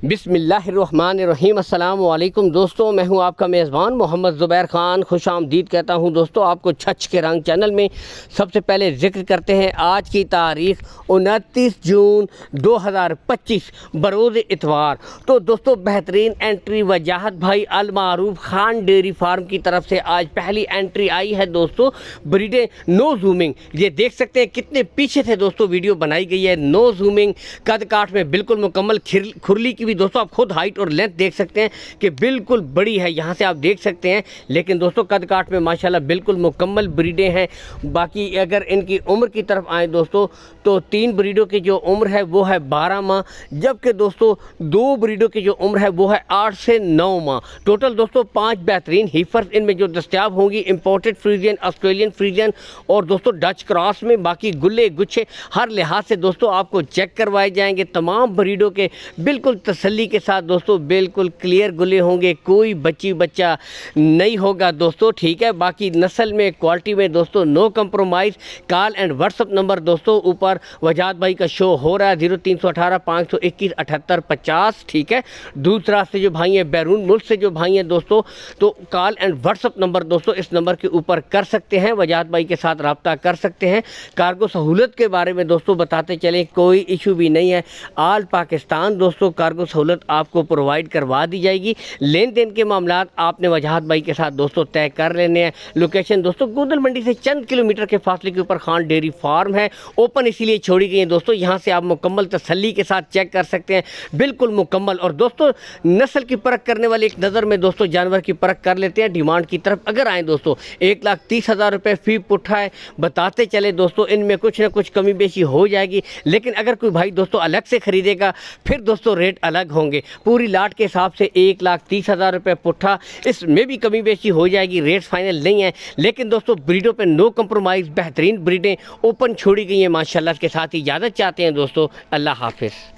بسم اللہ الرحمن الرحیم۔ السلام علیکم دوستوں، میں ہوں آپ کا میزبان محمد زبیر خان۔ خوش آمدید کہتا ہوں دوستوں آپ کو چھچ کے رنگ چینل میں۔ سب سے پہلے ذکر کرتے ہیں آج کی تاریخ 29 جون 2025 بروز اتوار۔ تو دوستوں بہترین انٹری وجاہت بھائی المعروف خان ڈیری فارم کی طرف سے آج پہلی انٹری آئی ہے دوستوں، بریڈیں نو زومنگ۔ یہ دیکھ سکتے ہیں کتنے پیچھے سے دوستوں ویڈیو بنائی گئی ہے، نو زومنگ، قد کاٹ میں بالکل مکمل، کھرلی کی بھی دوستوں آپ خود ہائٹ اور لینتھ دیکھ سکتے ہیں کہ بالکل بڑی ہے، یہاں سے آپ دیکھ سکتے ہیں، لیکن دوستوں قد کاٹ میں ماشاءاللہ بالکل مکمل بریڈیں ہیں۔ باقی اگر ان کی عمر کی طرف آئیں دوستوں تو 3 بریڈوں کی جو عمر ہے وہ ہے 12 ماہ، جبکہ دوستوں 2 بریڈوں کی جو عمر ہے وہ ہے 8 سے 9 ماہ۔ ٹوٹل دوستوں 5 بہترین ہیفرز ان میں جو دستیاب ہوں گی، امپورٹڈ فریزین، آسٹریلین فریزین اور دوستوں ڈچ کراس میں۔ باقی گلے گچھے ہر لحاظ سے دوستوں آپ کو چیک کروائے جائیں گے، تمام بریڈوں کے بالکل تسلی کے ساتھ دوستوں بالکل کلیئر گلے ہوں گے، کوئی بچہ نہیں ہوگا دوستوں، ٹھیک ہے۔ باقی نسل میں، کوالٹی میں دوستوں no compromise. Call and WhatsApp اپ نمبر دوستوں اوپر وجاہت بھائی کا شو ہو رہا ہے 0318 521 78 50، ٹھیک ہے۔ دوسرا سے جو بھائی ہیں بیرون ملک سے جو بھائی ہیں دوستوں تو کال اینڈ واٹس اپ نمبر دوستوں اس نمبر کے اوپر کر سکتے ہیں، وجاہت بھائی کے ساتھ رابطہ کر سکتے ہیں۔ کارگو سہولت کے بارے میں دوستوں بتاتے چلیں، کوئی ایشو بھی نہیں ہے، آل پاکستان دوستوں کارگو سہولت آپ کو پرووائڈ کروا دی جائے گی۔ لین دین کے معاملات آپ نے وجاہت بھائی کے ساتھ دوستوں طے کر لینے ہیں۔ لوکیشن دوستوں گودل منڈی سے چند کلومیٹر کے فاصلے کے اوپر خان ڈیری فارم ہے، اوپن اسی لیے چھوڑی گئی ہیں دوستوں، یہاں سے آپ مکمل تسلی کے ساتھ چیک کر سکتے ہیں، بالکل مکمل۔ اور دوستوں نسل کی پرکھ کرنے والے ایک نظر میں دوستوں جانور کی پرکھ کر لیتے ہیں۔ ڈیمانڈ کی طرف اگر آئیں دوستوں 1,30,000 روپے فی پٹھا ہے، بتاتے چلے دوستوں ان میں کچھ نہ کچھ کمی بیشی ہو جائے گی، لیکن اگر کوئی بھائی دوستوں الگ سے خریدے گا پھر دوستوں ریٹ الگ ہوں گے۔ پوری لاٹ کے حساب سے 1,30,000 روپے پٹھا، اس میں بھی کمی بیشی ہو جائے گی، ریٹ فائنل نہیں ہے، لیکن دوستوں بریڈوں پہ نو کمپرومائز، بہترین بریڈیں اوپن چھوڑی گئی ہیں ماشاءاللہ۔ کے ساتھ ہی اجازت چاہتے ہیں دوستوں، اللہ حافظ۔